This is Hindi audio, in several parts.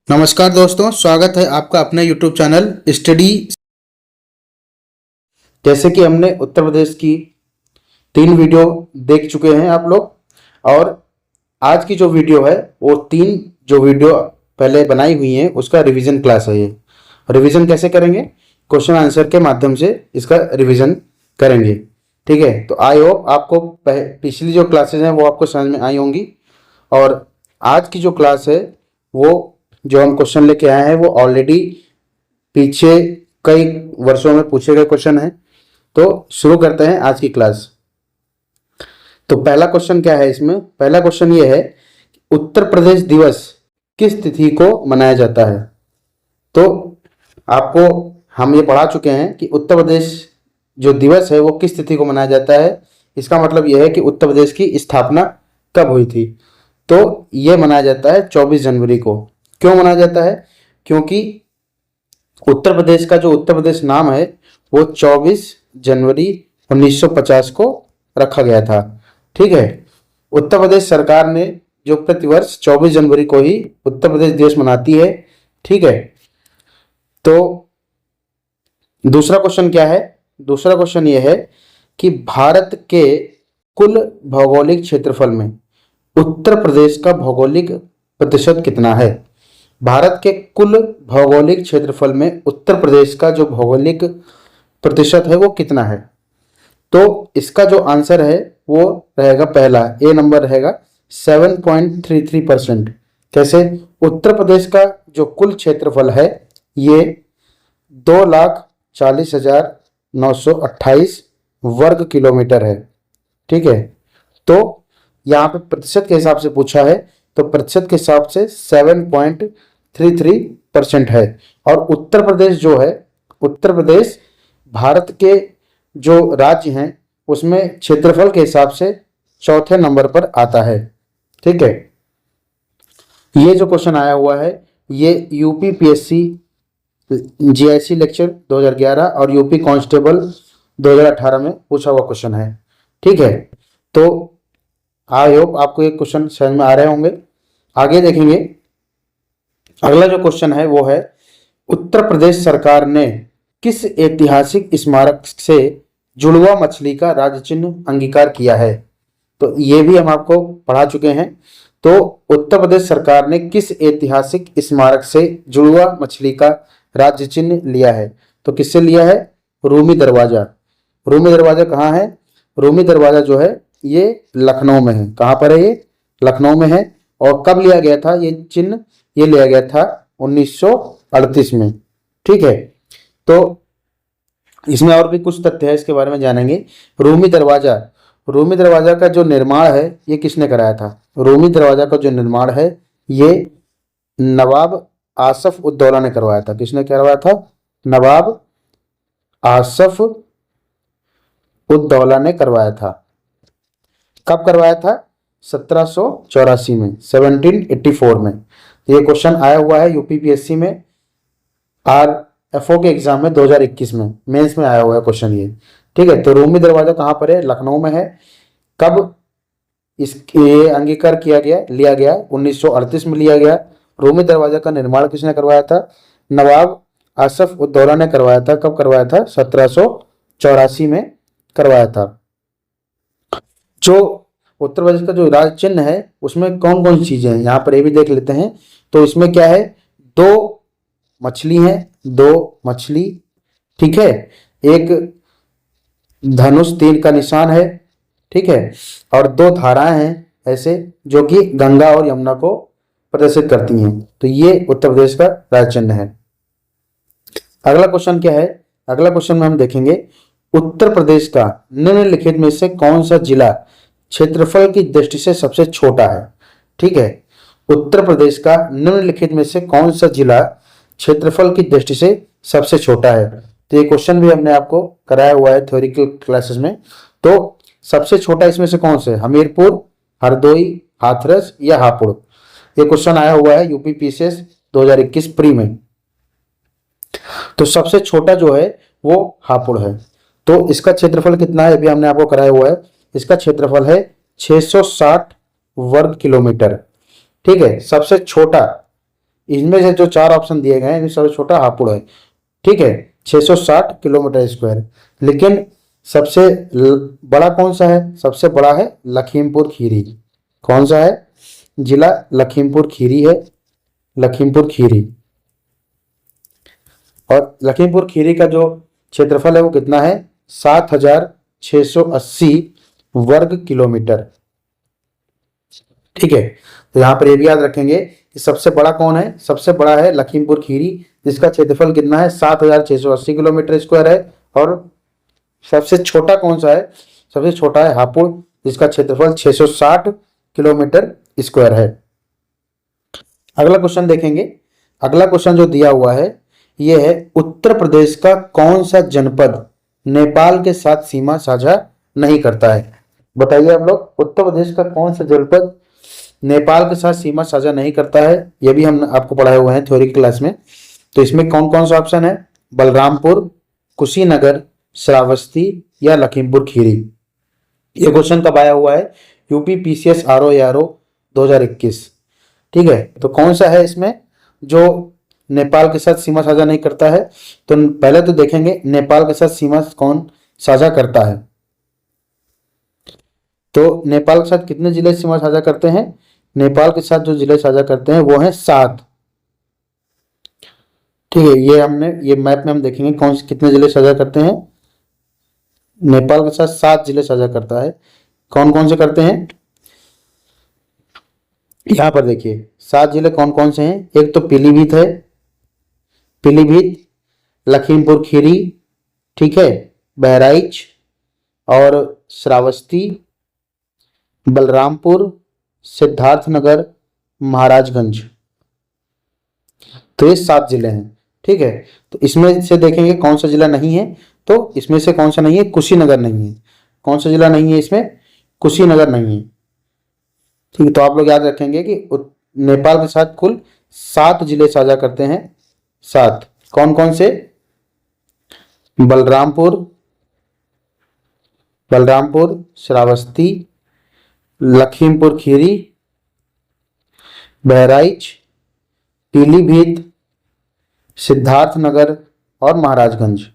नमस्कार दोस्तों, स्वागत है आपका अपने YouTube चैनल स्टडी। जैसे कि हमने उत्तर प्रदेश की 3 वीडियो देख चुके हैं आप लोग, और आज की जो वीडियो है वो 3 वीडियो पहले बनाई हुई हैं उसका रिवीजन क्लास है। ये रिवीजन कैसे करेंगे? क्वेश्चन आंसर के माध्यम से इसका रिवीजन करेंगे। ठीक है, तो आई होप आपको पिछली जो क्लासेज हैं वो आपको समझ में आई होंगी, और आज की जो क्लास है वो जो हम क्वेश्चन लेके आए हैं वो ऑलरेडी पीछे कई वर्षों में पूछे गए क्वेश्चन हैं। तो शुरू करते हैं आज की क्लास। तो पहला क्वेश्चन क्या है इसमें? पहला क्वेश्चन ये है, उत्तर प्रदेश दिवस किस तिथि को मनाया जाता है? तो आपको हम ये पढ़ा चुके हैं कि उत्तर प्रदेश जो दिवस है वो किस तिथि को मनाया जाता है। इसका मतलब यह है कि उत्तर प्रदेश की स्थापना कब हुई थी। तो ये मनाया जाता है 24 जनवरी को। क्यों मनाया जाता है? क्योंकि उत्तर प्रदेश का जो उत्तर प्रदेश नाम है वो 24 जनवरी 1950 को रखा गया था। ठीक है, उत्तर प्रदेश सरकार ने जो प्रतिवर्ष 24 जनवरी को ही उत्तर प्रदेश दिवस मनाती है। ठीक है, तो दूसरा क्वेश्चन क्या है? दूसरा क्वेश्चन ये है कि भारत के कुल भौगोलिक क्षेत्रफल में उत्तर प्रदेश का भौगोलिक प्रतिशत कितना है? भारत के कुल भौगोलिक क्षेत्रफल में उत्तर प्रदेश का जो भौगोलिक प्रतिशत है वो कितना है? तो इसका जो आंसर है वो रहेगा, पहला ए नंबर रहेगा 7.33%। कैसे? उत्तर प्रदेश का जो कुल क्षेत्रफल है ये 2,40,928 वर्ग किलोमीटर है। ठीक है, तो यहाँ पे प्रतिशत के हिसाब से पूछा है, तो प्रतिशत के हिसाब से 7.33% है। और उत्तर प्रदेश जो है, उत्तर प्रदेश भारत के जो राज्य हैं उसमें क्षेत्रफल के हिसाब से चौथे नंबर पर आता है। ठीक है, ये जो क्वेश्चन आया हुआ है ये यूपी पीएससी जीआईसी लेक्चर 2011 और यूपी कांस्टेबल 2018 में पूछा हुआ क्वेश्चन है। ठीक है, तो आई होप आपको ये क्वेश्चन समझ में आ रहे होंगे। आगे देखेंगे, अगला जो क्वेश्चन है वो है, उत्तर प्रदेश सरकार ने किस ऐतिहासिक स्मारक से जुड़वा मछली का राज्य चिन्ह अंगीकार किया है? तो ये भी हम आपको पढ़ा चुके हैं। तो उत्तर प्रदेश सरकार ने किस ऐतिहासिक स्मारक से जुड़वा मछली का राज्य चिन्ह लिया है? तो किससे लिया है? रूमी दरवाजा। रूमी दरवाजा कहाँ है? रूमी दरवाजा जो है ये लखनऊ में है। कहाँ पर है ये? लखनऊ में है। और कब लिया गया था ये चिन्ह? ये लिया गया था 1938 में। ठीक है, तो इसमें और भी कुछ तथ्य है, इसके बारे में जानेंगे। रूमी दरवाजा, रूमी दरवाजा का जो निर्माण है ये किसने कराया था? रूमी दरवाजा का जो निर्माण है ये नवाब आसफ उद्दौला ने करवाया था। किसने करवाया था? नवाब आसफ उद्दौला ने करवाया था। कब करवाया था? 1784 में, 1784 में। ये क्वेश्चन आया हुआ है यूपीपीएससी में, आरएफओ के एग्जाम में 2021 में, मेंस में आया हुआ है क्वेश्चन ये। ठीक है, तो रूमी दरवाजा कहाँ पर है? लखनऊ में है। कब इसके अंगीकार किया गया, लिया गया? 1938 में लिया गया। रूमी दरवाजा का निर्माण किसने करवाया था? नवाब आसफ उद्दौला ने करवाया था। कब करवाया था? 1784 में करवाया था। जो उत्तर प्रदेश का जो राज्य चिन्ह है उसमें कौन कौन सी चीजें हैं यहाँ पर ये भी देख लेते हैं। तो इसमें क्या है? 2 मछली है, 2 मछली। ठीक है, एक धनुष तीर का निशान है। ठीक है, और 2 धाराएं हैं ऐसे जो कि गंगा और यमुना को प्रदर्शित करती हैं। तो ये उत्तर प्रदेश का राज्य चिन्ह है। अगला क्वेश्चन क्या है? अगला क्वेश्चन में हम देखेंगे, उत्तर प्रदेश का निम्नलिखित में से कौन सा जिला क्षेत्रफल की दृष्टि से सबसे छोटा है? ठीक है, उत्तर प्रदेश का निम्नलिखित में से कौन सा जिला क्षेत्रफल की दृष्टि से सबसे छोटा है? तो ये क्वेश्चन भी हमने आपको कराया हुआ है थ्योरिकल क्लासेस में। तो सबसे छोटा इसमें से कौन सा है? हमीरपुर, हरदोई, हाथरस या हापुड़? ये क्वेश्चन आया हुआ है यूपीपीएससी 2021 प्री में। तो सबसे छोटा जो है वो हापुड़ है। तो इसका क्षेत्रफल कितना है अभी हमने आपको कराया हुआ है। इसका क्षेत्रफल है 660 वर्ग किलोमीटर। ठीक है, सबसे छोटा इनमें से जो 4 ऑप्शन दिए गए हैं इनमें सबसे छोटा हापुड़ है, ठीक है, 660 किलोमीटर स्क्वायर। लेकिन सबसे बड़ा कौन सा है? सबसे बड़ा है लखीमपुर खीरी। कौन सा है? जिला लखीमपुर खीरी है, लखीमपुर खीरी। और लखीमपुर खीरी का जो क्षेत्रफल है वो कितना है? 7680 वर्ग किलोमीटर, ठीक है। तो यहाँ पर ये भी याद रखेंगे कि सबसे बड़ा कौन है? सबसे बड़ा है लखीमपुर खीरी, जिसका क्षेत्रफल कितना है? 7680 किलोमीटर स्क्वायर है। और सबसे छोटा कौन सा है? सबसे छोटा है हापुड़, जिसका क्षेत्रफल 660 किलोमीटर स्क्वायर है। अगला क्वेश्चन देखेंगे। अगला क्वेश्चन जो दिया हुआ है ये है, उत्तर प्रदेश का कौन सा जनपद नेपाल के साथ सीमा साझा नहीं करता है? बताइए आप लोग, उत्तर प्रदेश का कौन सा जनपद नेपाल के साथ सीमा साझा नहीं करता है? ये भी हम आपको पढ़ाए हुए हैं थ्योरी क्लास में। तो इसमें कौन कौन सा ऑप्शन है? बलरामपुर, कुशीनगर, श्रावस्ती या लखीमपुर खीरी। ये क्वेश्चन कब आया हुआ है? यूपी पीसीएस आरओ एआरओ 2021, ठीक है। तो कौन सा है इसमें जो नेपाल के साथ सीमा साझा नहीं करता है? तो पहले तो देखेंगे नेपाल के साथ सीमा कौन साझा करता है। तो नेपाल के साथ कितने जिले सीमा साझा करते हैं? नेपाल के साथ जो जिले साझा करते हैं वो हैं 7, ठीक है। ये मैप में हम देखेंगे कौन से कितने जिले साझा करते हैं। नेपाल के साथ 7 जिले साझा करता है। कौन कौन से करते हैं? यहाँ पर देखिए 7 जिले कौन कौन से हैं। एक तो पीलीभीत है, पीलीभीत, लखीमपुर खीरी, ठीक है, बहराइच और श्रावस्ती, बलरामपुर, सिद्धार्थनगर, महाराजगंज। तो ये 7 जिले हैं, ठीक है। तो इसमें से देखेंगे कौन सा जिला नहीं है। तो इसमें से कौन सा नहीं है? कुशीनगर नहीं है। कौन सा जिला नहीं है इसमें? कुशीनगर नहीं है, ठीक है। तो आप लोग याद रखेंगे कि नेपाल के साथ कुल 7 जिले साझा करते हैं। 7 कौन कौन से? बलरामपुर, श्रावस्ती, लखीमपुर खीरी, बहराइच, पीलीभीत, सिद्धार्थनगर और महाराजगंज,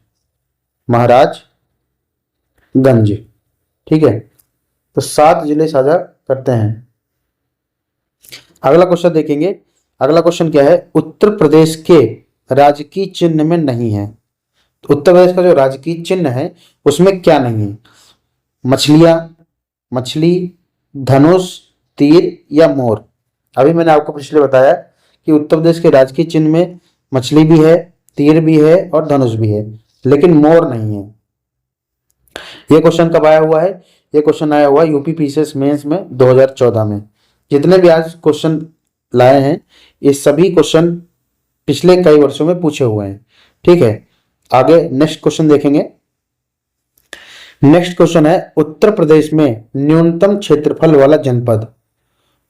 ठीक है। तो 7 जिले साझा करते हैं। अगला क्वेश्चन देखेंगे। अगला क्वेश्चन क्या है? उत्तर प्रदेश के राजकीय चिन्ह में नहीं है। तो उत्तर प्रदेश का जो राजकीय चिन्ह है उसमें क्या नहीं है? मछली, धनुष, तीर या मोर। अभी मैंने आपको पिछले बताया कि उत्तर प्रदेश के राजकीय चिन्ह में मछली भी है, तीर भी है और धनुष भी है, लेकिन मोर नहीं है। ये क्वेश्चन कब आया हुआ है? ये क्वेश्चन आया हुआ है यूपी पीसीएस मेंस में 2014 में। जितने भी आज क्वेश्चन लाए हैं ये सभी क्वेश्चन पिछले कई वर्षों में पूछे हुए हैं, ठीक है। आगे नेक्स्ट क्वेश्चन देखेंगे। नेक्स्ट क्वेश्चन है, उत्तर प्रदेश में न्यूनतम क्षेत्रफल वाला जनपद।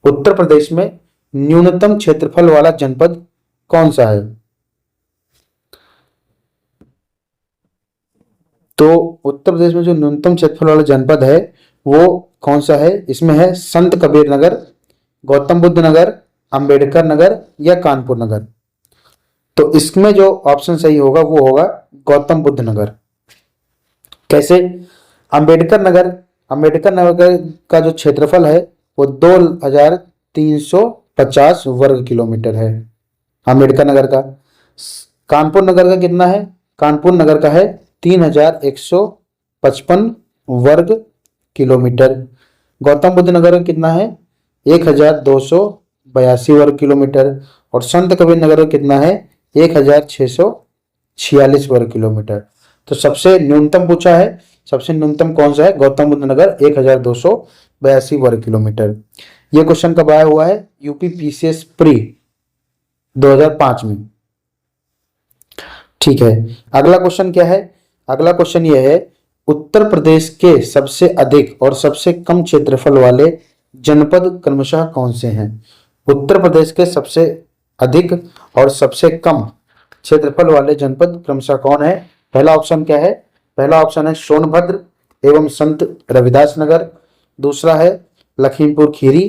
उत्तर प्रदेश में न्यूनतम क्षेत्रफल वाला जनपद कौन सा है? तो उत्तर प्रदेश में जो न्यूनतम क्षेत्रफल वाला जनपद है वो कौन सा है? इसमें है संत कबीर नगर, गौतम बुद्ध नगर, अंबेडकर नगर या कानपुर नगर। तो इसमें जो ऑप्शन सही होगा वो होगा गौतम बुद्ध नगर। कैसे? अंबेडकर नगर का जो क्षेत्रफल है वो 2350 वर्ग किलोमीटर है अंबेडकर नगर का। कानपुर नगर का कितना है? कानपुर नगर का है 3155 वर्ग किलोमीटर। गौतम बुद्ध नगर का कितना है? 1282 वर्ग किलोमीटर। और संत कबीर नगर का कितना है? 1646 वर्ग किलोमीटर। तो सबसे न्यूनतम पूछा है, सबसे न्यूनतम कौन सा है? गौतम बुद्ध नगर 1282 वर्ग किलोमीटर। यह क्वेश्चन कब आया हुआ है? यूपी पीसीएस प्री 2005 में, ठीक है। अगला क्वेश्चन क्या है? अगला क्वेश्चन यह है, उत्तर प्रदेश के सबसे अधिक और सबसे कम क्षेत्रफल वाले जनपद क्रमशः कौन से हैं? उत्तर प्रदेश के सबसे अधिक और सबसे कम क्षेत्रफल वाले जनपद क्रमशः कौन है? पहला ऑप्शन क्या है? पहला ऑप्शन है सोनभद्र एवं संत रविदास नगर। दूसरा है लखीमपुर खीरी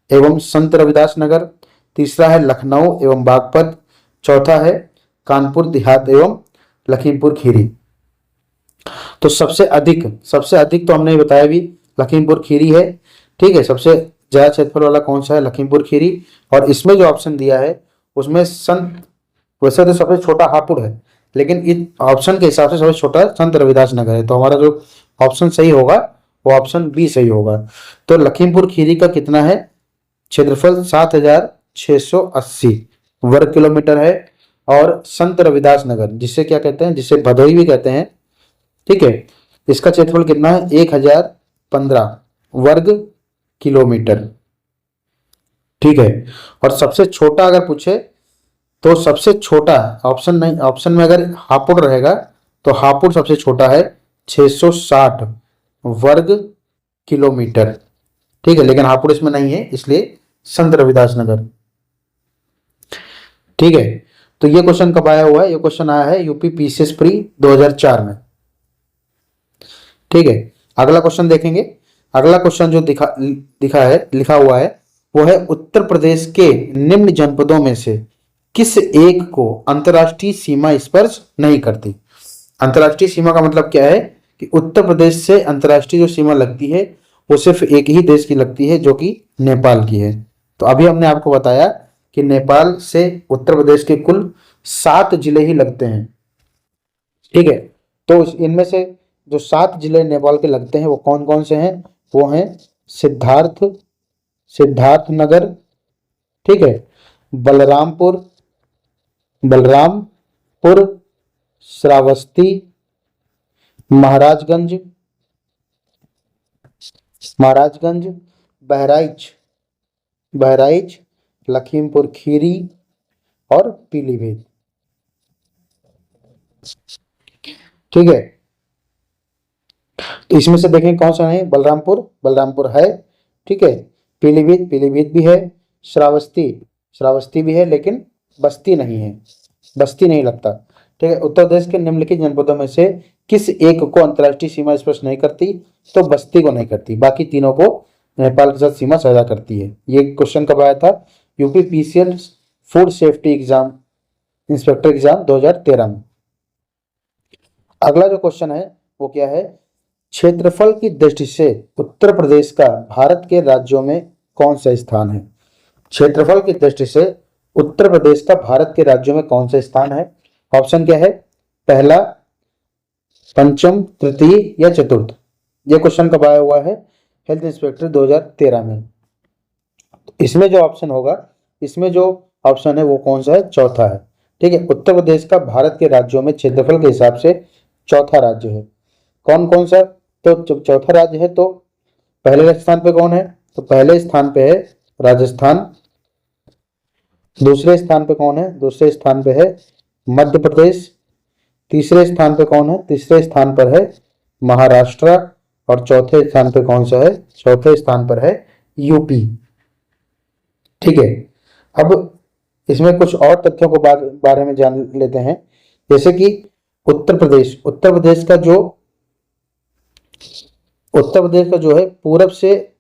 एवं संत रविदास नगर। तीसरा है लखनऊ एवं बागपत, चौथा है कानपुर देहात एवं लखीमपुर खीरी। तो सबसे अधिक तो हमने बताया भी लखीमपुर खीरी है। ठीक है, सबसे ज्यादा क्षेत्रफल वाला कौन सा है? लखीमपुर खीरी। और इसमें जो ऑप्शन दिया है उसमें संत, वैसे तो सबसे छोटा हापुड़ है, लेकिन इस ऑप्शन के हिसाब से सबसे छोटा संत रविदास नगर है। तो हमारा जो ऑप्शन सही होगा वो ऑप्शन बी सही होगा। तो लखीमपुर खीरी का कितना है क्षेत्रफल? 7,680 वर्ग किलोमीटर है। और संत रविदास नगर, जिसे क्या कहते हैं, जिसे भदोई भी कहते हैं, ठीक है, इसका क्षेत्रफल कितना है? 1,015 वर्ग किलोमीटर। ठीक है, और सबसे छोटा अगर पूछे तो सबसे छोटा ऑप्शन नहीं, ऑप्शन में अगर हापुड़ रहेगा तो हापुड़ सबसे छोटा है 660 वर्ग किलोमीटर। ठीक है, लेकिन हापुड़ इसमें नहीं है, इसलिए संत रविदास नगर। ठीक है, तो ये क्वेश्चन कब आया हुआ है? ये क्वेश्चन आया है यूपी पीसीएस प्री 2004 में। ठीक है, अगला क्वेश्चन देखेंगे। अगला क्वेश्चन जो लिखा हुआ है वो है उत्तर प्रदेश के निम्न जनपदों में से किस एक को अंतर्राष्ट्रीय सीमा स्पर्श नहीं करती? अंतर्राष्ट्रीय सीमा का मतलब क्या है कि उत्तर प्रदेश से अंतर्राष्ट्रीय जो सीमा लगती है वो सिर्फ एक ही देश की लगती है, जो कि नेपाल की है। तो अभी हमने आपको बताया कि नेपाल से उत्तर प्रदेश के कुल 7 जिले ही लगते हैं। ठीक है, तो इनमें से जो 7 जिले नेपाल के लगते हैं वो कौन कौन से हैं? वो हैं सिद्धार्थनगर, ठीक है, बलरामपुर, श्रावस्ती, महाराजगंज, बहराइच, लखीमपुर खीरी और पीलीभीत। ठीक है, तो इसमें से देखें कौन सा है? बलरामपुर है, ठीक है, पीलीभीत भी है, श्रावस्ती भी है, लेकिन बस्ती नहीं लगता। ठीक है, उत्तर प्रदेश के निम्नलिखित जनपदों में से किस एक को अंतर्राष्ट्रीय सीमा स्पर्श नहीं करती? तो बस्ती को नहीं करती, बाकी तीनों को नेपाल के साथ सीमा साझा करती है। ये क्वेश्चन कब आया था? UP PCS food safety exam, inspector exam 2013 में। अगला जो क्वेश्चन है वो क्या है? क्षेत्रफल की दृष्टि से उत्तर प्रदेश का भारत के राज्यों में कौन सा स्थान है? क्षेत्रफल की दृष्टि से उत्तर प्रदेश का भारत के राज्यों में कौन सा स्थान है? ऑप्शन क्या है? पहला, पंचम, तृतीय या चतुर्थ? यह क्वेश्चन कब आया हुआ है? हेल्थ इंस्पेक्टर 2013 में। इसमें जो ऑप्शन है वो कौन सा है? चौथा है। ठीक है, उत्तर प्रदेश का भारत के राज्यों में क्षेत्रफल के हिसाब से चौथा राज्य है। कौन कौन सा? तो चौथा राज्य है, तो पहले स्थान पे कौन है? तो पहले स्थान पे है राजस्थान। दूसरे स्थान पे कौन है? दूसरे स्थान पे है मध्य प्रदेश। तीसरे स्थान पे कौन है? तीसरे स्थान पर है महाराष्ट्र। और चौथे स्थान पे कौन सा है? चौथे स्थान पर है यूपी। ठीक है, अब इसमें कुछ और तथ्यों को बारे में जान लेते हैं। जैसे कि उत्तर प्रदेश का जो है पूरब से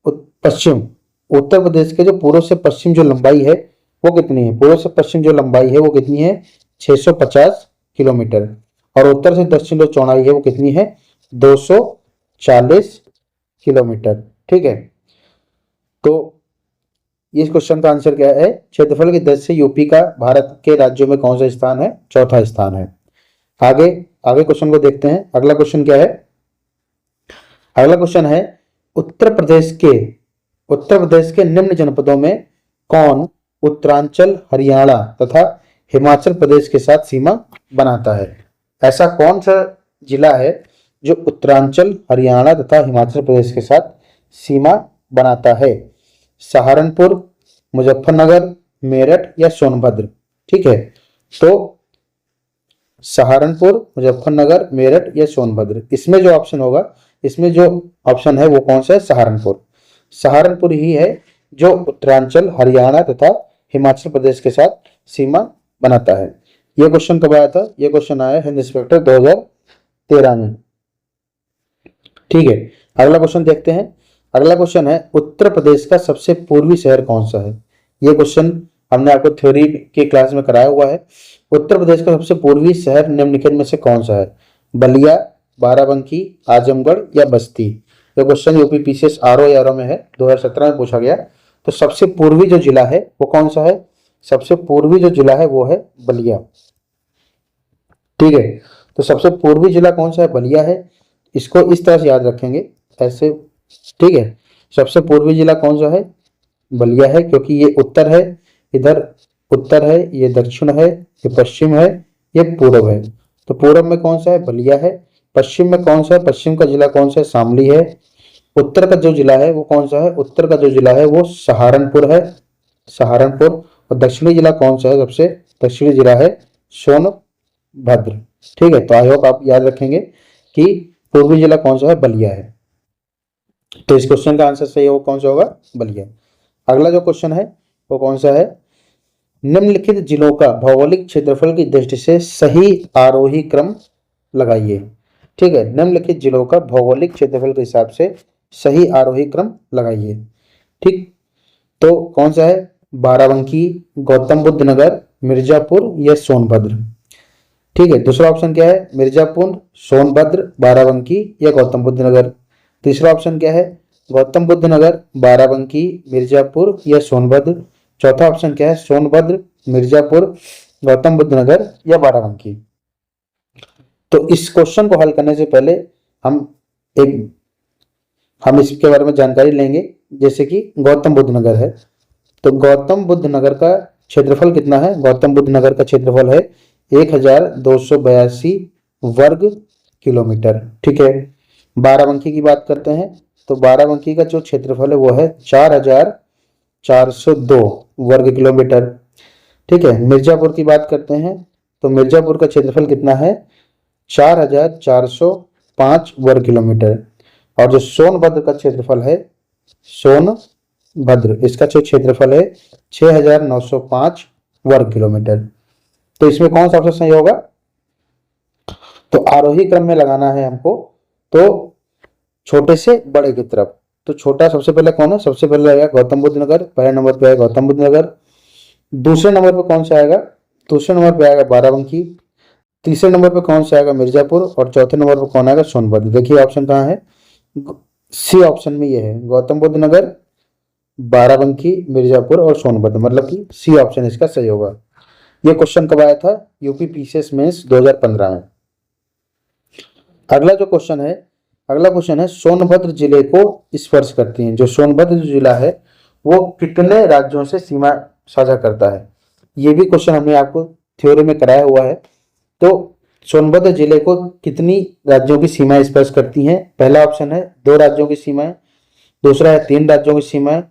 पश्चिम, उत्तर प्रदेश के जो पूर्व से पश्चिम जो लंबाई है वो कितनी है? पूर्व से पश्चिम जो लंबाई है वो कितनी है? 650 किलोमीटर। और उत्तर से दक्षिण जो चौड़ाई है वो कितनी है? 240 किलोमीटर। ठीक है, तो इस क्वेश्चन का आंसर क्या है? क्षेत्रफल की दृष्टि से यूपी का भारत के राज्यों में कौन सा स्थान है? चौथा स्थान है। आगे क्वेश्चन को देखते हैं। अगला क्वेश्चन क्या है? अगला क्वेश्चन है उत्तर प्रदेश के निम्न जनपदों में कौन उत्तरांचल, हरियाणा तथा हिमाचल प्रदेश के साथ सीमा बनाता है? ऐसा कौन सा जिला है जो उत्तरांचल, हरियाणा तथा हिमाचल प्रदेश के साथ सीमा बनाता है? सहारनपुर, मुजफ्फरनगर, मेरठ या सोनभद्र? ठीक है, तो सहारनपुर, मुजफ्फरनगर, मेरठ या सोनभद्र, इसमें जो ऑप्शन है वो कौन सा है? सहारनपुर ही है जो उत्तरांचल, हरियाणा तथा हिमाचल प्रदेश के साथ सीमा बनाता है। यह क्वेश्चन कब आया था? यह क्वेश्चन आया हेल्थ इंस्पेक्टर 2013 में। ठीक है, अगला क्वेश्चन देखते हैं। अगला क्वेश्चन है उत्तर प्रदेश का सबसे पूर्वी शहर कौन सा है? ये क्वेश्चन हमने आपको थ्योरी के क्लास में कराया हुआ है। उत्तर प्रदेश का सबसे पूर्वी शहर निम्नलिखित में से कौन सा है? बलिया, बाराबंकी, आजमगढ़ या बस्ती? ये question UP PCS RO ARO में है, 2017 में पूछा गया। तो सबसे पूर्वी जो जिला है वो कौन सा है? सबसे पूर्वी जो जिला है वो है बलिया। ठीक है, तो सबसे पूर्वी जिला कौन सा है? बलिया है। इसको इस तरह से याद रखेंगे ऐसे। ठीक है, सबसे पूर्वी जिला कौन सा है? बलिया है, क्योंकि ये उत्तर है, इधर उत्तर है, ये दक्षिण है, ये पश्चिम है, ये पूर्व है। तो पूर्व में कौन सा है? बलिया है। पश्चिम में कौन सा है? पश्चिम का जिला कौन सा है? शामली है। उत्तर का जो जिला है वो कौन सा है? उत्तर का जो जिला है वो सहारनपुर है, सहारनपुर। और दक्षिणी जिला कौन सा है? सबसे दक्षिणी जिला है सोनभद्र। ठीक है, तो आई होप आप याद रखेंगे कि पूर्वी जिला कौन सा है? बलिया है। तो इस क्वेश्चन का आंसर सही हो कौन सा होगा? बलिया। अगला जो क्वेश्चन है वो कौन सा है? निम्नलिखित जिलों का भौगोलिक क्षेत्रफल की दृष्टि से सही आरोही क्रम लगाइए। ठीक है, निम्नलिखित जिलों का भौगोलिक क्षेत्रफल के हिसाब से सही आरोही क्रम लगाइए। ठीक, तो कौन सा है? बाराबंकी, गौतम बुद्ध नगर, मिर्जापुर या सोनभद्र? ठीक है, दूसरा ऑप्शन क्या है? मिर्जापुर, सोनभद्र, बाराबंकी या गौतम बुद्ध नगर? तीसरा ऑप्शन क्या है? गौतम बुद्ध नगर, बाराबंकी, मिर्जापुर या सोनभद्र? चौथा ऑप्शन क्या है? सोनभद्र, मिर्जापुर, गौतम बुद्ध नगर या बाराबंकी? तो इस क्वेश्चन को हल करने से पहले हम एक हम इसके बारे में जानकारी लेंगे। जैसे कि गौतम बुद्ध नगर है, तो गौतम बुद्ध नगर का क्षेत्रफल कितना है? गौतम बुद्ध नगर का क्षेत्रफल है 1282 वर्ग किलोमीटर। ठीक है, बाराबंकी की बात करते हैं, तो बाराबंकी का जो क्षेत्रफल है वो है 4402 वर्ग किलोमीटर। ठीक है, मिर्जापुर की बात करते हैं, तो मिर्जापुर का क्षेत्रफल कितना है? 4405 वर्ग किलोमीटर। और जो सोनभद्र का क्षेत्रफल है, सोनभद्र, इसका जो क्षेत्रफल है 6905 वर्ग किलोमीटर। तो इसमें कौन सा ऑप्शन सही होगा? तो आरोही क्रम में लगाना है हमको, तो छोटे से बड़े की तरफ। तो छोटा सबसे पहले कौन है? सबसे पहले आएगा गौतम बुद्ध नगर, पहले नंबर पे आएगा गौतम बुद्ध नगर। दूसरे नंबर पे कौन सा आएगा? दूसरे नंबर पे आएगा बाराबंकी। तीसरे नंबर पे कौन सा आएगा? मिर्जापुर। और चौथे नंबर पे कौन आएगा? सोनभद्र। देखिए ऑप्शन कहाँ है? सी ऑप्शन में ये है, गौतम बुद्ध नगर, बाराबंकी, मिर्जापुर और सोनभद्र, मतलब कि सी ऑप्शन इसका सही होगा। ये क्वेश्चन कब आया था? यूपी पीसीएस मेंस 2015 में। अगला क्वेश्चन है सोनभद्र जिले को स्पर्श करती है। जो सोनभद्र जिला है वो कितने राज्यों से सीमा साझा करता है? ये भी क्वेश्चन हमने आपको थ्योरी में कराया हुआ है। तो सोनभद्र जिले को कितनी राज्यों की सीमाएं स्पर्श करती हैं? पहला ऑप्शन है 2 राज्यों की सीमाएं, दूसरा है 3 राज्यों की सीमाएं,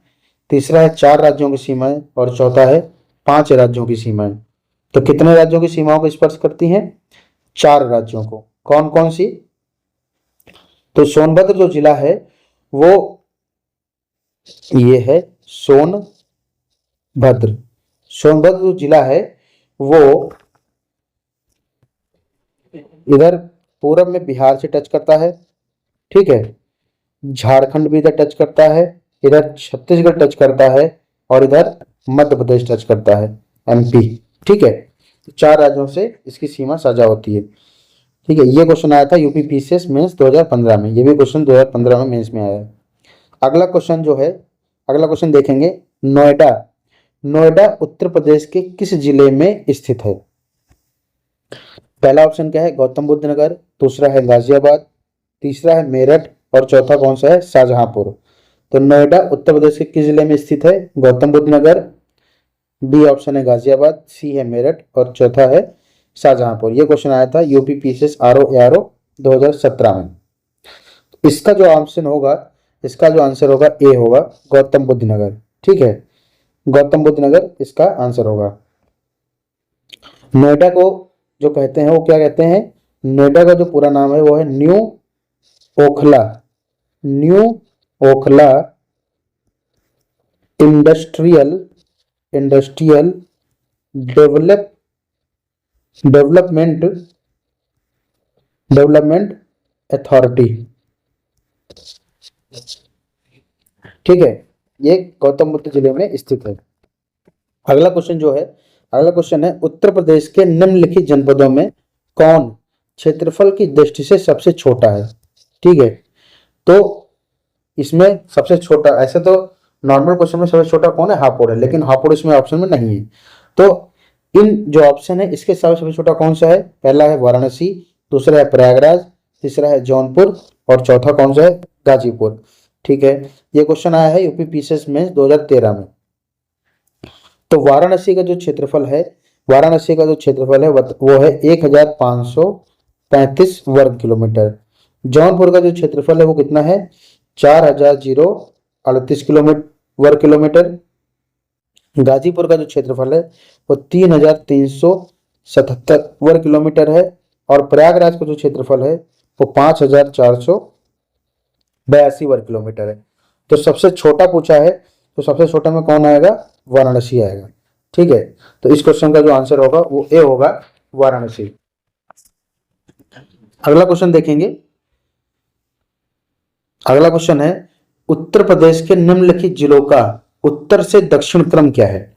तीसरा है 4 राज्यों की सीमाएं और चौथा है 5 राज्यों की सीमाएं। तो कितने राज्यों की सीमाओं को स्पर्श करती हैं? 4 राज्यों को। कौन कौन सी? तो सोनभद्र जो जिला है वो ये है सोनभद्र। सोनभद्र जो जिला है वो इधर पूरब में बिहार से टच करता है। ठीक है, झारखंड भी इधर टच करता है, इधर छत्तीसगढ़ टच करता है और इधर मध्य प्रदेश टच करता है, एमपी। ठीक है, 4 राज्यों से इसकी सीमा साझा होती है। ठीक है, ये क्वेश्चन आया था यूपी पीसीएस मेंस 2015 में। ये भी क्वेश्चन 2015 में मेंस में आया है। अगला क्वेश्चन देखेंगे। नोएडा, नोएडा उत्तर प्रदेश के किस जिले में स्थित है? पहला ऑप्शन क्या है? गौतम बुद्ध नगर, दूसरा है गाजियाबाद, तीसरा है मेरठ और चौथा कौन सा है? शाहजहांपुर। तो नोएडा उत्तर प्रदेश के किस जिले में स्थित है? गौतम बुद्ध नगर, बी ऑप्शन है गाजियाबाद, सी है मेरठ और चौथा है शाहजहांपुर। ये क्वेश्चन आया था यूपी पीसीएस आरओ एआरओ 2017 में। इसका जो आंसर होगा ए होगा, गौतम बुद्ध नगर। ठीक है, गौतम बुद्ध नगर इसका आंसर होगा। नोएडा को जो कहते हैं वो क्या कहते हैं? नोएडा का जो पूरा नाम है वो है new Okhla, new Okhla industrial development authority. ठीक है, ये गौतम बुद्ध जिले में स्थित है। अगला क्वेश्चन जो है, अगला क्वेश्चन है उत्तर प्रदेश के निम्नलिखित जनपदों में कौन क्षेत्रफल की दृष्टि से सबसे छोटा है। ठीक है, तो इसमें सबसे छोटा, ऐसे तो नॉर्मल क्वेश्चन में सबसे छोटा कौन है, हापुड़ है, लेकिन हापुड़ इसमें ऑप्शन में नहीं है। तो इन जो ऑप्शन है इसके हिसाब से सबसे छोटा कौन सा है, पहला है वाराणसी, दूसरा है प्रयागराज, तीसरा है जौनपुर और चौथा कौन सा है, गाजीपुर। ठीक है, ये क्वेश्चन आया है यूपी पीसीएस में 2013 में। तो वाराणसी का जो क्षेत्रफल है, वाराणसी का जो क्षेत्रफल है वो है 1535 वर्ग किलोमीटर। जौनपुर का जो क्षेत्रफल है वो कितना है, 4038 किलोमीटर वर्ग किलोमीटर। गाजीपुर का जो क्षेत्रफल है वो 3377 वर्ग किलोमीटर है। और प्रयागराज का जो क्षेत्रफल है वो 5482 वर्ग किलोमीटर है। तो सबसे छोटा पूछा है, तो सबसे छोटा में कौन आएगा, वाराणसी आएगा। ठीक है, तो इस क्वेश्चन का जो आंसर होगा वो ए होगा, वाराणसी। अगला क्वेश्चन देखेंगे। अगला क्वेश्चन है उत्तर प्रदेश के निम्नलिखित जिलों का उत्तर से दक्षिण क्रम क्या है।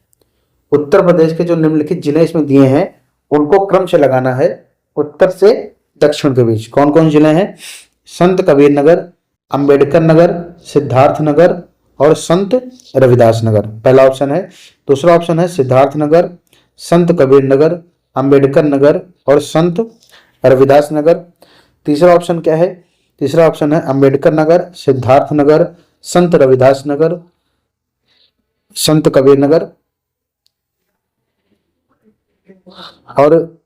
उत्तर प्रदेश के जो निम्नलिखित जिले इसमें दिए हैं उनको क्रम से लगाना है, उत्तर से दक्षिण के बीच। कौन कौन जिले हैं, संत कबीर नगर, अंबेडकर नगर, सिद्धार्थ नगर और संत रविदास नगर, पहला ऑप्शन है। दूसरा ऑप्शन है सिद्धार्थ नगर, संत कबीर नगर, अंबेडकर नगर और संत रविदास नगर। तीसरा ऑप्शन क्या है, तीसरा ऑप्शन है अंबेडकर नगर, सिद्धार्थ नगर, संत रविदास नगर, संत कबीर नगर। और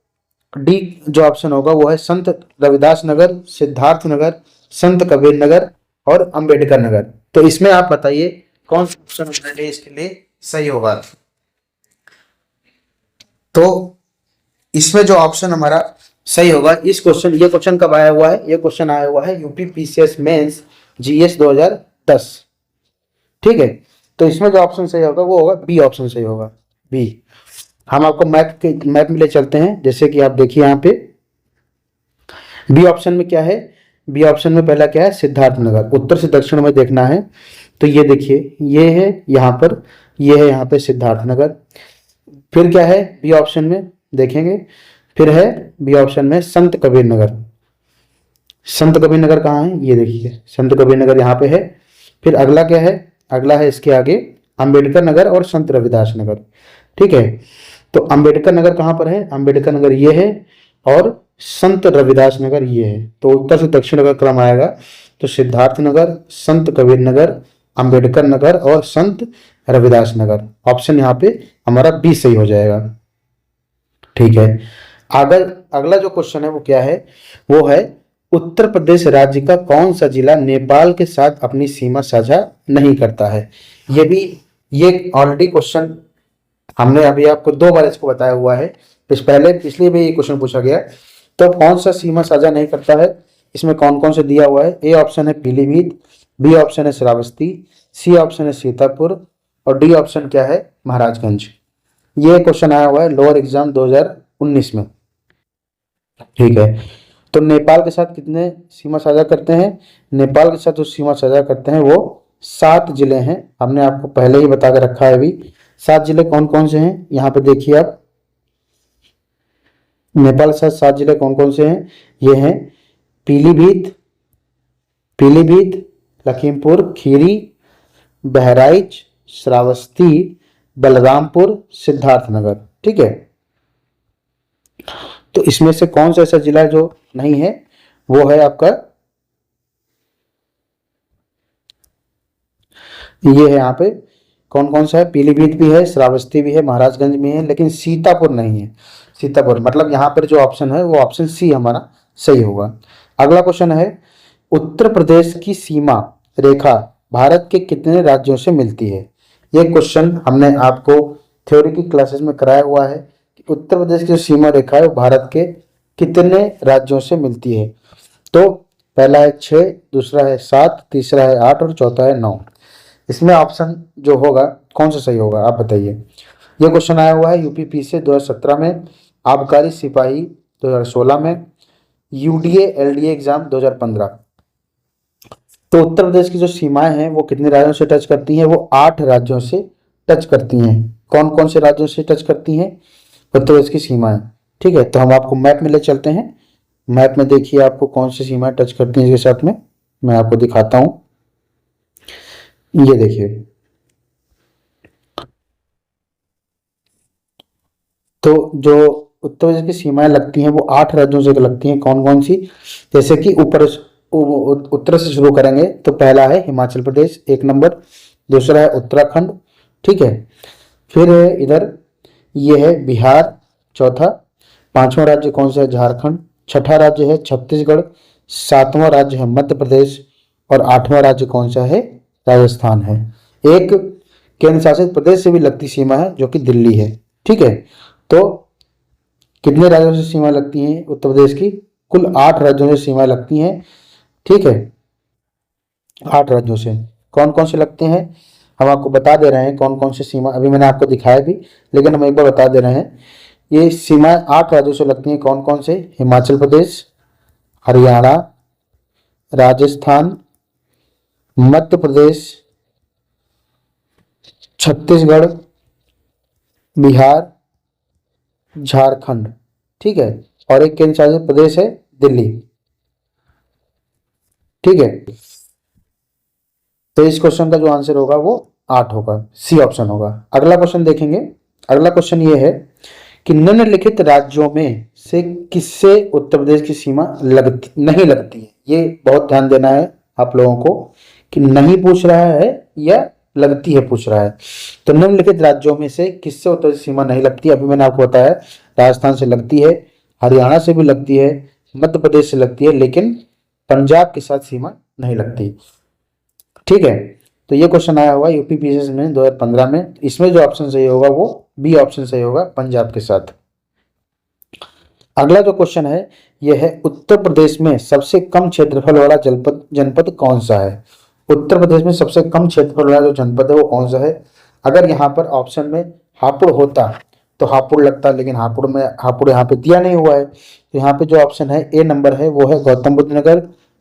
डी जो ऑप्शन होगा वो है संत रविदास नगर, सिद्धार्थ नगर, संत कबीर नगर और अंबेडकर नगर। तो इसमें आप बताइए कौन सा ऑप्शन हमारे लिए इसके लिए सही होगा। तो इसमें जो ऑप्शन हमारा सही होगा, इस क्वेश्चन, ये क्वेश्चन कब आया हुआ है, ये क्वेश्चन आया हुआ है यूपी पीसीएस मेंस जीएस 2010। ठीक है, तो इसमें जो ऑप्शन सही होगा वो होगा बी ऑप्शन सही होगा, बी। हम आपको मैप में ले चलते हैं, जैसे कि आप देखिए यहाँ पे बी ऑप्शन में क्या है, बी ऑप्शन में पहला क्या है, सिद्धार्थ नगर। उत्तर से दक्षिण में देखना है तो ये देखिए, ये है यहाँ पर, ये है यहाँ पे सिद्धार्थ नगर। फिर क्या है बी ऑप्शन में देखेंगे, फिर है बी ऑप्शन में संत कबीर नगर। संत कबीर नगर कहाँ है, ये देखिए संत कबीर नगर यहाँ पे है। फिर अगला क्या है, अगला है इसके आगे अंबेडकर नगर और संत रविदास नगर। ठीक है, तो अंबेडकर नगर कहाँ पर है, अंबेडकर नगर ये है और संत रविदास नगर ये है। तो उत्तर से दक्षिण का क्रम आएगा, तो सिद्धार्थ नगर, संत कबीर नगर, अंबेडकर नगर और संत रविदास नगर। ऑप्शन यहाँ पे हमारा बी सही हो जाएगा। ठीक है, अगला जो क्वेश्चन है वो क्या है, वो है उत्तर प्रदेश राज्य का कौन सा जिला नेपाल के साथ अपनी सीमा साझा नहीं करता है। ये ऑलरेडी क्वेश्चन हमने अभी आपको 2 बार इसको बताया हुआ है, पिछले भी ये क्वेश्चन पूछा गया। तो कौन सा सीमा साझा नहीं करता है, इसमें कौन कौन से दिया हुआ है, ए ऑप्शन है पीलीभीत, बी ऑप्शन है श्रावस्ती, सी ऑप्शन है सीतापुर और डी ऑप्शन क्या है, महाराजगंज। ये क्वेश्चन आया हुआ है लोअर एग्जाम 2019 में। ठीक है, तो नेपाल के साथ कितने सीमा साझा करते हैं, नेपाल के साथ जो सीमा साझा करते हैं वो 7 जिले हैं। हमने आपको पहले ही बता के रखा है अभी। 7 जिले कौन कौन से हैं, यहाँ पे देखिए आप, नेपाल के साथ 7 जिले कौन कौन से हैं, ये हैं पीलीभीत, लखीमपुर खीरी, बहराइच, श्रावस्ती, बलरामपुर, सिद्धार्थनगर। ठीक है, तो इसमें से कौन सा ऐसा जिला जो नहीं है, वो है आपका ये है, यहाँ पे कौन कौन सा है, पीलीभीत भी है, श्रावस्ती भी है, महाराजगंज भी है, लेकिन सीतापुर नहीं है। सीतापुर मतलब यहाँ पर जो ऑप्शन है वो ऑप्शन सी हमारा सही होगा। अगला क्वेश्चन है उत्तर प्रदेश की सीमा रेखा भारत के कितने राज्यों से मिलती है। ये क्वेश्चन हमने आपको थ्योरी की क्लासेस में कराया हुआ है कि उत्तर प्रदेश की जो सीमा रेखा है वो भारत के कितने राज्यों से मिलती है। तो पहला है 6, दूसरा है 7, तीसरा है 8 और चौथा है 9। इसमें ऑप्शन जो होगा कौन सा सही होगा आप बताइए। ये क्वेश्चन आया हुआ है यूपी पीसीएस 2017 में, आबकारी सिपाही 2016 में, यूडीए एलडीए एग्जाम 2015। तो उत्तर प्रदेश की जो सीमाएं हैं वो कितने राज्यों से टच करती हैं, वो 8 राज्यों से टच करती हैं। कौन कौन से राज्यों से टच करती हैं उत्तर प्रदेश की सीमाएं। ठीक है, तो हम आपको मैप में ले चलते हैं। मैप में देखिए आपको कौन सी सीमाएं टच करती हैं इसके साथ में, मैं आपको दिखाता हूं। ये देखिए, तो जो उत्तर प्रदेश की सीमाएं लगती हैं वो 8 राज्यों से लगती हैं। कौन कौन सी, जैसे कि उत्तर से शुरू करेंगे तो पहला है हिमाचल प्रदेश 1 नंबर, दूसरा है उत्तराखंड, ठीक है, फिर है इधर ये है बिहार चौथा, पांचवा राज्य कौन सा है झारखंड, छठा राज्य है छत्तीसगढ़, सातवां राज्य है मध्य प्रदेश और आठवां राज्य कौन सा है राजस्थान है। एक केंद्र शासित प्रदेश से भी लगती सीमा है जो कि दिल्ली है। ठीक है, तो कितने राज्यों से सीमा लगती हैं उत्तर प्रदेश की, कुल 8 राज्यों से सीमा लगती हैं। ठीक है, 8 राज्यों से कौन कौन से लगते हैं हम आपको बता दे रहे हैं। कौन कौन से सीमा अभी मैंने आपको दिखाया भी, लेकिन हम एक बार बता दे रहे हैं। ये सीमाएं 8 राज्यों से लगती हैं। कौन कौन से, हिमाचल प्रदेश, हरियाणा, राजस्थान, मध्य प्रदेश, छत्तीसगढ़, बिहार, झारखंड, ठीक है, और एक केंद्र शासित प्रदेश है दिल्ली। ठीक है, तो इस क्वेश्चन का जो आंसर होगा वो 8 होगा, सी ऑप्शन होगा। अगला क्वेश्चन देखेंगे। अगला क्वेश्चन ये है कि निम्नलिखित राज्यों में से किससे उत्तर प्रदेश की सीमा नहीं लगती है। ये बहुत ध्यान देना है आप लोगों को कि नहीं पूछ रहा है या लगती है पूछ रहा है। तो निम्नलिखित राज्यों में से किससे उत्तर प्रदेश सीमा नहीं लगती। अभी मैंने आपको बताया राजस्थान से लगती है, हरियाणा से भी लगती है, मध्य प्रदेश से लगती है, लेकिन पंजाब के साथ सीमा नहीं लगती। ठीक है, तो ये क्वेश्चन आया हुआ यूपी पीसीएस में 2015 में। इसमें जो ऑप्शन सही होगा वो बी ऑप्शन सही होगा, पंजाब के साथ। अगला जो क्वेश्चन है यह है उत्तर प्रदेश में सबसे कम क्षेत्रफल वाला जनपद कौन सा है। उत्तर प्रदेश में सबसे कम क्षेत्रफल वाला जो जनपद है वो कौन सा है। अगर यहाँ पर ऑप्शन में हापुड़ होता तो हापुड़ लगता, लेकिन हापुड़ यहाँ पे दिया नहीं हुआ है। तो यहाँ पे जो ऑप्शन है ए नंबर है वो है गौतम बुद्ध नगर,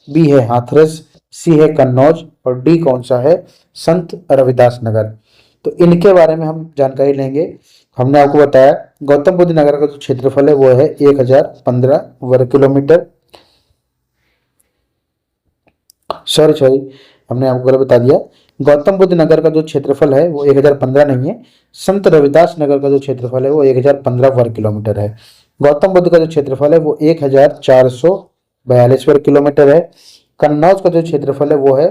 बी है हाथरस, सी है कन्नौज और डी कौन सा है संत रविदास नगर। तो इनके बारे में हम जानकारी लेंगे। हमने आपको बताया गौतम बुद्ध नगर का जो क्षेत्रफल है वो है 1015 वर्ग किलोमीटर। सॉरी हमने आपको गलत बता दिया। गौतम बुद्ध नगर का जो क्षेत्रफल है वो 1015 नहीं है, संत रविदास नगर का जो क्षेत्रफल है वो 1015 वर्ग किलोमीटर है। गौतम बुद्ध का जो क्षेत्रफल है वो 1442 वर्ग किलोमीटर है। कन्नौज का जो क्षेत्रफल है वो है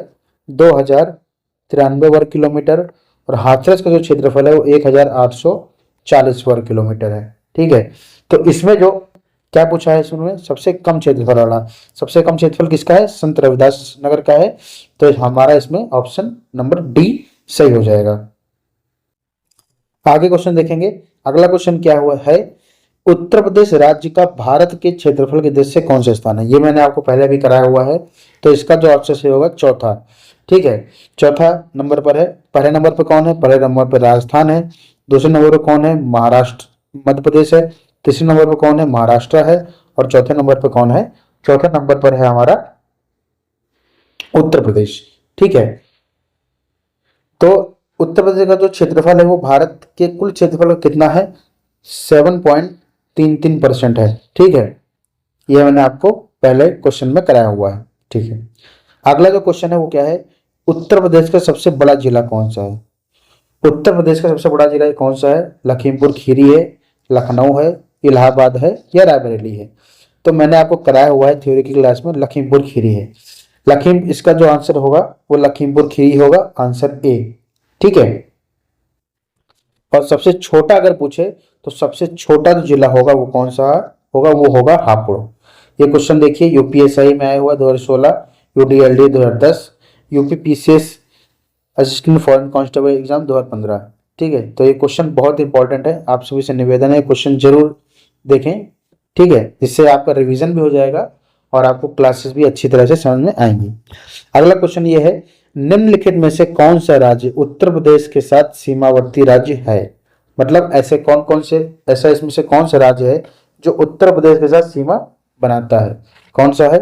2093 वर्ग किलोमीटर और हाथरस का जो क्षेत्रफल है वो 1840 वर्ग किलोमीटर है। ठीक है, तो इसमें जो क्या पूछा है इसमें सबसे कम क्षेत्रफल वाला, सबसे कम क्षेत्रफल किसका है, संत रविदास नगर का है। तो हमारा इसमें ऑप्शन नंबर डी सही हो जाएगा। आगे क्वेश्चन देखेंगे। अगला क्वेश्चन क्या हुआ है, उत्तर प्रदेश राज्य का भारत के क्षेत्रफल के दृष्टि से कौन सा स्थान है। ये मैंने आपको पहले भी कराया हुआ है, तो इसका जो ऑप्शन सही होगा चौथा। ठीक है, चौथा नंबर पर है। पहले नंबर पर कौन है, पहले नंबर पर राजस्थान है। दूसरे नंबर पर कौन है, महाराष्ट्र मध्य प्रदेश है। तीसरे नंबर पर कौन है, महाराष्ट्र है। और चौथे नंबर पर कौन है, चौथे नंबर पर है हमारा उत्तर प्रदेश। ठीक है, तो उत्तर प्रदेश का जो क्षेत्रफल है वो भारत के कुल क्षेत्रफल का कितना है, 7.33% है। ठीक है, ये मैंने आपको पहले क्वेश्चन में कराया हुआ है। ठीक है, अगला जो क्वेश्चन है वो क्या है, उत्तर प्रदेश का सबसे बड़ा जिला कौन सा है। उत्तर प्रदेश का सबसे बड़ा जिला कौन सा है, लखीमपुर खीरी है, लखनऊ है, इलाहाबाद है या रायबरेली है। तो मैंने आपको कराया हुआ है थ्योरी की क्लास में, लखीमपुर खीरी है। इसका जो आंसर होगा वो लखीमपुर खीरी होगा, आंसर ए। ठीक है, और सबसे छोटा अगर पूछे तो सबसे छोटा जो जिला होगा वो कौन सा होगा, वो होगा हापुड़। ये क्वेश्चन देखिए यूपीएसआई में आया हुआ 2016, यूडीएलडी 2010, UP PCS assistant foreign constable exam 2015। ठीक है, तो ये क्वेश्चन बहुत इंपॉर्टेंट है, आप सभी से निवेदन है क्वेश्चन जरूर देखें। ठीक है, जिससे आपका रिवीजन भी हो जाएगा और आपको क्लासेस भी अच्छी तरह से समझ में आएंगी। अगला क्वेश्चन ये है, निम्नलिखित में से कौन सा राज्य उत्तर प्रदेश के साथ सीमावर्ती राज्य है। मतलब ऐसे कौन कौन से, ऐसा इसमें से कौन सा राज्य है जो उत्तर प्रदेश के साथ सीमा बनाता है, कौन सा है।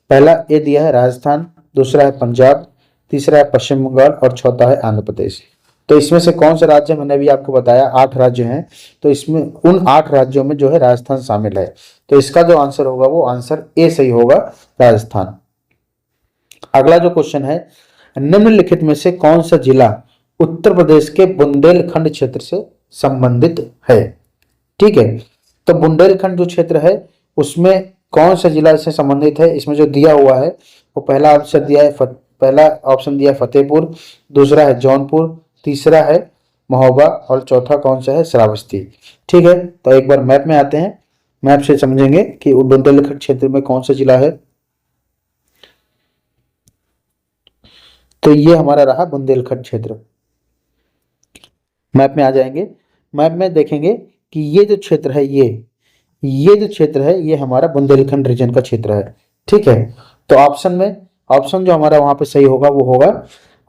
पहला ए दिया है राजस्थान, दूसरा है पंजाब, तीसरा है पश्चिम बंगाल और चौथा है आंध्र प्रदेश। तो इसमें से कौन सा राज्य, मैंने अभी आपको बताया 8 राज्य हैं, तो इसमें उन 8 राज्यों में जो है राजस्थान शामिल है। तो इसका जो आंसर होगा वो आंसर ए सही होगा, राजस्थान। अगला जो क्वेश्चन है, निम्नलिखित में से कौन सा जिला उत्तर प्रदेश के बुंदेलखंड क्षेत्र से संबंधित है? ठीक है, तो बुंदेलखंड जो क्षेत्र है उसमें कौन सा जिला इससे संबंधित है? इसमें जो दिया हुआ है वो पहला ऑप्शन दिया है पहला ऑप्शन दिया है फतेहपुर, दूसरा है जौनपुर, तीसरा है महोबा और चौथा कौन सा है? श्रावस्ती। ठीक है, तो एक बार मैप में आते हैं, मैप से समझेंगे कि बुंदेलखंड क्षेत्र में कौन सा जिला है। तो ये हमारा रहा बुंदेलखंड क्षेत्र। मैप में आ जाएंगे, मैप में देखेंगे कि ये जो क्षेत्र है ये जो क्षेत्र है ये हमारा बुंदेलखंड रीजन का क्षेत्र है। ठीक है, तो ऑप्शन में ऑप्शन जो हमारा वहां पे सही होगा वो होगा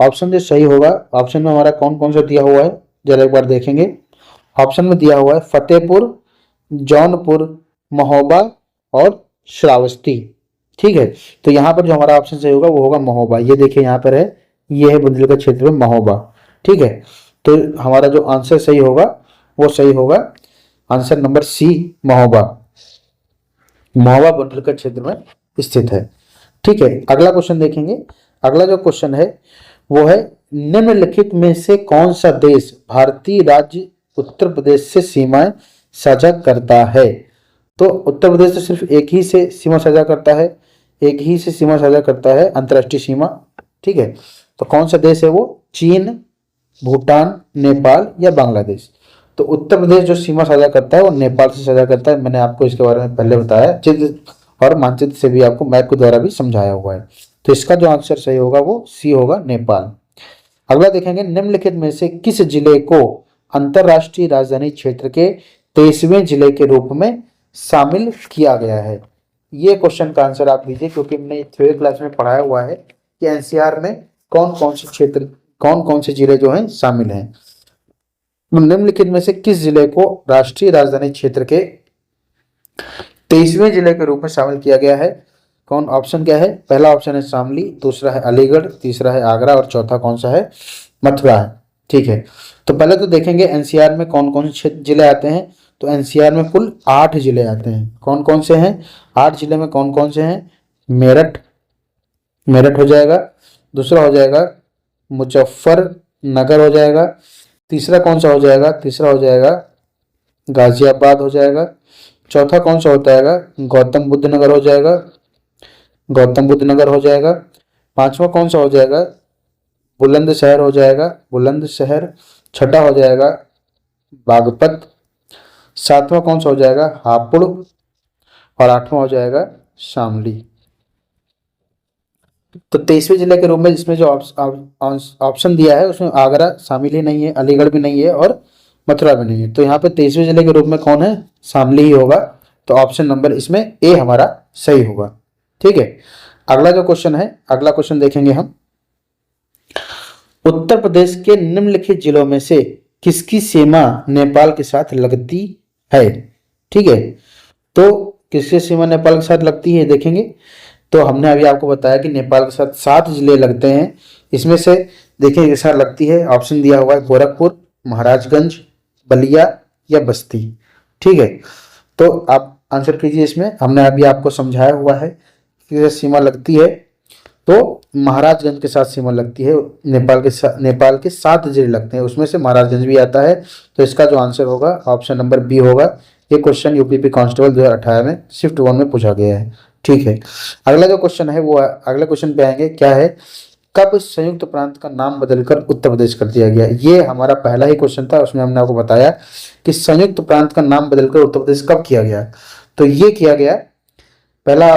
ऑप्शन जो सही होगा, ऑप्शन में हमारा कौन कौन सा दिया हुआ है जरा एक बार देखेंगे। ऑप्शन में दिया हुआ है फतेहपुर, जौनपुर, महोबा और श्रावस्ती। ठीक है, तो यहाँ पर जो हमारा ऑप्शन सही होगा वो होगा महोबा। ये देखिए यहाँ पर है, ये है बुंदेलखंड क्षेत्र में महोबा। ठीक है, तो हमारा जो आंसर सही होगा वो सही होगा answer number C, Mahoba. Mahoba Bundelkhand क्षेत्र में स्थित है। ठीक है, अगला क्वेश्चन देखेंगे। अगला जो क्वेश्चन है वो है, निम्नलिखित में से कौन सा देश भारतीय राज्य उत्तर प्रदेश से सीमाएं साझा करता है? तो उत्तर प्रदेश तो सिर्फ एक ही से सीमा साझा करता है, एक ही से सीमा साझा करता है, अंतर्राष्ट्रीय सीमा। ठीक है, तो कौन सा देश है वो? चीन, भूटान, नेपाल या बांग्लादेश? तो उत्तर प्रदेश जो सीमा साझा करता है वो नेपाल से साझा करता है। मैंने आपको इसके बारे में पहले बताया, चित्र और मानचित्र से भी आपको मैप के द्वारा भी समझाया हुआ है। तो इसका जो आंसर सही होगा वो सी होगा, नेपाल। अगला देखेंगे, निम्नलिखित में से किस जिले को अंतरराष्ट्रीय राजधानी क्षेत्र के 23वें जिले के रूप में शामिल किया गया है? ये क्वेश्चन का आंसर आप दीजिए, क्योंकि हमने थ्योरी क्लास में पढ़ाया हुआ है कि एनसीआर में कौन कौन से क्षेत्र, कौन कौन से जिले जो हैं शामिल हैं। निम्नलिखित में से किस जिले को राष्ट्रीय राजधानी क्षेत्र के 23वें जिले के रूप में शामिल किया गया है? कौन, ऑप्शन क्या है? पहला ऑप्शन है शामली, दूसरा है अलीगढ़, तीसरा है आगरा और चौथा कौन सा है? मथुरा है। ठीक है, तो पहले तो देखेंगे एनसीआर में कौन कौन से जिले आते हैं। तो एनसीआर में कुल 8 जिले आते हैं। कौन कौन से हैं? 8 जिले में कौन कौन से हैं? मेरठ, मेरठ हो जाएगा, दूसरा हो जाएगा मुजफ्फरनगर हो जाएगा, तीसरा कौन सा हो जाएगा? तीसरा हो जाएगा गाजियाबाद हो जाएगा, चौथा कौन सा होता है? गौतम बुद्ध नगर हो जाएगा, गौतम बुद्ध नगर हो जाएगा, पांचवा कौन सा हो जाएगा? बुलंदशहर हो जाएगा, बुलंदशहर, छठा हो जाएगा बागपत, सातवां कौन सा हो जाएगा? हापुड़ और आठवां हो जाएगा शामली। तो 23वें जिले के रूप में इसमें जो ऑप्शन दिया है उसमें आगरा शामिल ही नहीं है, अलीगढ़ भी नहीं है और मथुरा भी नहीं है। तो यहाँ पे 23वें जिले के रूप में कौन है? शामली ही होगा। तो ऑप्शन नंबर इसमें ए हमारा सही होगा। ठीक है, अगला जो क्वेश्चन है, अगला क्वेश्चन देखेंगे हम। उत्तर प्रदेश के निम्नलिखित जिलों में से किसकी सीमा नेपाल के साथ लगती है? ठीक है, तो किसकी सीमा नेपाल के साथ लगती है देखेंगे। तो हमने अभी आपको बताया कि नेपाल के साथ 7 जिले लगते हैं। इसमें से देखिए किसके साथ लगती है। ऑप्शन दिया हुआ है गोरखपुर, महाराजगंज, बलिया या बस्ती। ठीक है, तो आप आंसर कीजिए। इसमें हमने अभी आपको समझाया हुआ है कि सीमा लगती है, तो महाराजगंज के साथ सीमा लगती है। नेपाल के 7 जिले लगते हैं, उसमें से महाराजगंज भी आता है। तो इसका जो आंसर होगा ऑप्शन नंबर बी होगा। ये क्वेश्चन यूपीपी कांस्टेबल 2018 में शिफ्ट 1 में पूछा गया है। ठीक है, अगला जो क्वेश्चन है वो अगले क्वेश्चन पे आएंगे। क्या है? कब संयुक्त प्रांत का नाम बदलकर उत्तर प्रदेश कर दिया गया? ये हमारा पहला ही क्वेश्चन था, उसमें हमने आपको बताया कि संयुक्त प्रांत का नाम बदलकर उत्तर प्रदेश कब किया गया। तो ये किया गया, पहला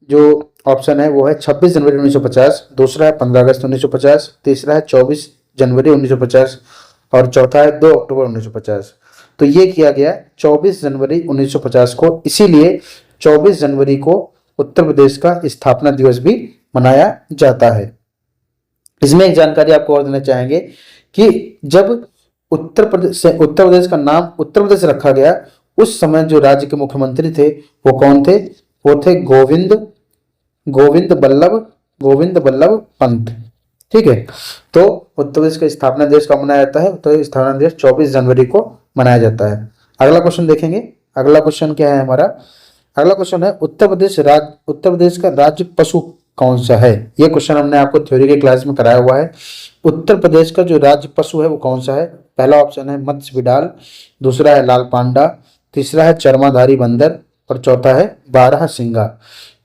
जो ऑप्शन है वो है 26 जनवरी 1950, दूसरा है 15 अगस्त 1950, तीसरा है 24 जनवरी 1950 और चौथा है 2 अक्टूबर 1950। तो ये किया गया 24 जनवरी 1950 को, इसीलिए 24 जनवरी को उत्तर प्रदेश का स्थापना दिवस भी मनाया जाता है। इसमें एक जानकारी आपको और देना चाहेंगे कि जब उत्तर प्रदेश का नाम उत्तर प्रदेश रखा गया, उस समय जो राज्य के मुख्यमंत्री थे वो कौन थे? वो थे गोविंद बल्लभ पंत। ठीक है। तो उत्तर प्रदेश का स्थापना दिवस कब मनाया जाता है? उत्तर प्रदेश स्थापना दिवस 24 जनवरी को मनाया जाता है। अगला क्वेश्चन देखेंगे। अगला क्वेश्चन क्या है हमारा? अगला क्वेश्चन है उत्तर प्रदेश का राज्य पशु कौन सा है? ये क्वेश्चन हमने आपको थ्योरी के क्लास में कराया हुआ है। उत्तर प्रदेश का जो राज्य पशु है वो कौन सा है? पहला ऑप्शन है मत्स्य बिडाल, दूसरा है लाल पांडा, तीसरा है चर्माधारी बंदर और चौथा है बारहसिंगा।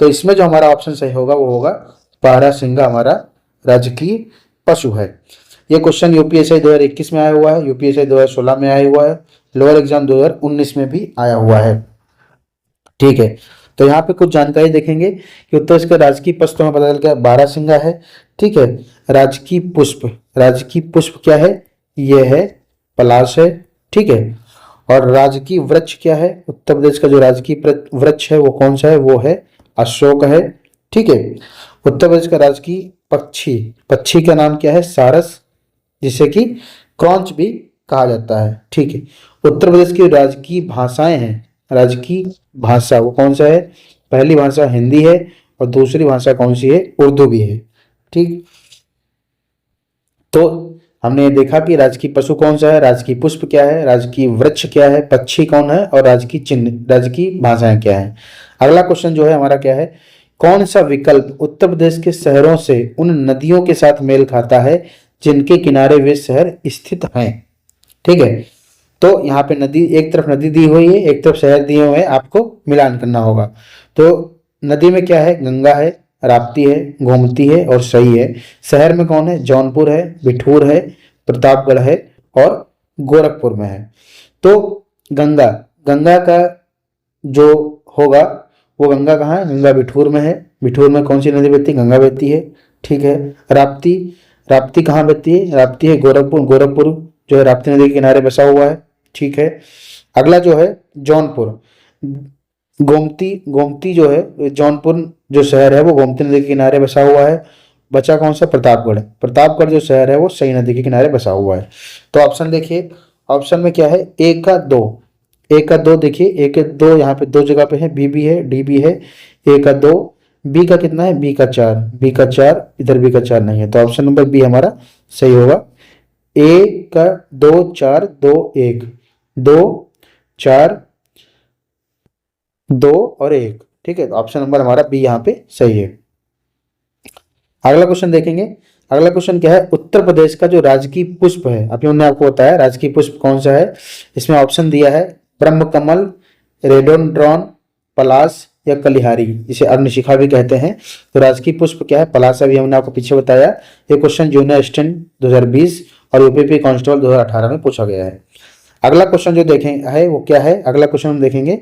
तो इसमें जो हमारा ऑप्शन सही होगा वो होगा बारहसिंगा हमारा राजकीय पशु है। ये क्वेश्चन यूपीएससी 2021 में आया हुआ है, यूपीएससी 2016 में आया हुआ है, लोअर एग्जाम 2019 में भी आया हुआ है। ठीक है, तो यहाँ पे कुछ जानकारी देखेंगे कि उत्तर प्रदेश का राजकीय पशु हमें पता चल गया बारहसिंगा है। ठीक है, राजकीय पुष्प क्या है? ये है पलाश है। ठीक है, और राजकीय वृक्ष क्या है? उत्तर प्रदेश का जो राजकीय वृक्ष है वो कौन सा है? वो है अशोक है। ठीक है, उत्तर प्रदेश का राजकीय पक्षी का नाम क्या है? सारस, जिसे कि क्रॉन्च भी कहा जाता है। ठीक है, उत्तर प्रदेश की राजकीय भाषाएं हैं, राजकीय भाषा वो कौन सा है? पहली भाषा हिंदी है और दूसरी भाषा कौन सी है? उर्दू भी है। ठीक, तो हमने ये देखा कि राजकीय पशु कौन सा है, राजकीय पुष्प क्या है, राजकीय वृक्ष क्या है, पक्षी कौन है और राजकीय चिन्ह, राजकीय भाषाएं क्या है। अगला क्वेश्चन जो है हमारा क्या है? कौन सा विकल्प उत्तर प्रदेश के शहरों से उन नदियों के साथ मेल खाता है जिनके किनारे वे शहर स्थित हैं? ठीक है, तो यहाँ पे नदी, एक तरफ नदी दी हुई है, एक तरफ शहर दिए हुए हैं, आपको मिलान करना होगा। तो नदी में क्या है? गंगा है, राप्ती है, गोमती है और सही है। शहर में कौन है? जौनपुर है, बिठूर है, प्रतापगढ़ है और गोरखपुर में है। तो गंगा गंगा का जो होगा वो गंगा कहाँ है? गंगा बिठूर में है। बिठूर में कौन सी नदी बहती है? गंगा बहती है। ठीक है, राप्ती कहाँ बहती है? राप्ती है गोरखपुर जो है राप्ती नदी के किनारे बसा हुआ है। ठीक है, अगला जो है जौनपुर, गोमती जो है, जौनपुर जो शहर है वो गोमती नदी के किनारे बसा हुआ है। बचा कौन सा? प्रतापगढ़ जो शहर है वो सई नदी के किनारे बसा हुआ है। तो ऑप्शन देखिए, ऑप्शन में क्या है? एक का दो देखिए, एक का दो, यहाँ पे दो जगह पे है, बी भी है, डी भी है, ए का दो, बी का कितना है? बी का चार, इधर बी का चार नहीं है, तो ऑप्शन नंबर बी हमारा सही होगा। ए का 2 4 2 1, 2 4 2 और 1। ठीक है, तो ऑप्शन नंबर हमारा बी यहाँ पे सही है। अगला क्वेश्चन देखेंगे। अगला क्वेश्चन क्या है? उत्तर प्रदेश का जो राजकीय पुष्प है, अभी हमने आपको बताया राजकीय पुष्प कौन सा है। इसमें ऑप्शन दिया है ब्रह्म कमल, रेडोड्रॉन, पलाश या कलिहारी, जिसे अग्निशिखा भी कहते हैं। तो राजकीय पुष्प क्या है? पलाश। अभी हमने आपको पीछे बताया। ये क्वेश्चन जूनियर असिस्टेंट 2020 और यूपीपी कांस्टेबल 2018 में पूछा गया है। अगला क्वेश्चन जो देखें है वो क्या है? अगला क्वेश्चन हम देखेंगे,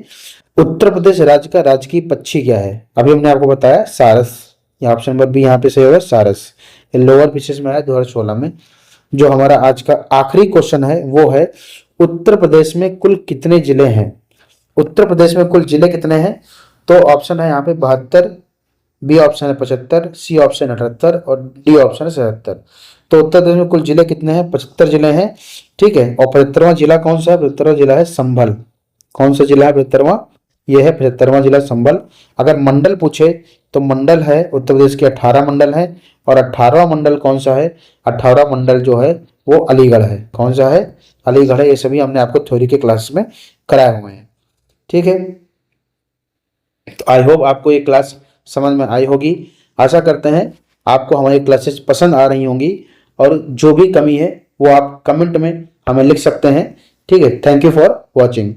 उत्तर प्रदेश राज्य का राजकीय पक्षी क्या है? अभी हमने आपको बताया सारस, ये ऑप्शन नंबर बी यहाँ पे सही होगा, सारस। ये लोअर पीसेस में आया 2016 में। जो हमारा आज का आखिरी क्वेश्चन है वो है, उत्तर प्रदेश में कुल कितने जिले हैं? उत्तर प्रदेश में कुल जिले कितने हैं? तो ऑप्शन है यहाँ पे 72, बी ऑप्शन है 75, सी ऑप्शन 78 और डी ऑप्शन है 77। तो उत्तर प्रदेश में कुल जिले कितने हैं? 75 जिले हैं। ठीक है, और 75वां जिला कौन सा है? 75वां जिला है संभल। कौन सा जिला है 75वां? यह है 75वां जिला संभल। अगर मंडल पूछे तो मंडल है, उत्तर प्रदेश के 18 मंडल है और 18वां मंडल कौन सा है? 18वां मंडल जो है वो अलीगढ़ है। कौन सा है? अलीगढ़ है। ये सभी हमने आपको थ्योरी के क्लास में कराए हुए हैं। ठीक है, तो आई होप आपको ये क्लास समझ में आई होगी। आशा करते हैं आपको हमारी क्लासेस पसंद आ रही होंगी और जो भी कमी है वो आप कमेंट में हमें लिख सकते हैं। ठीक है, थैंक यू फॉर वॉचिंग।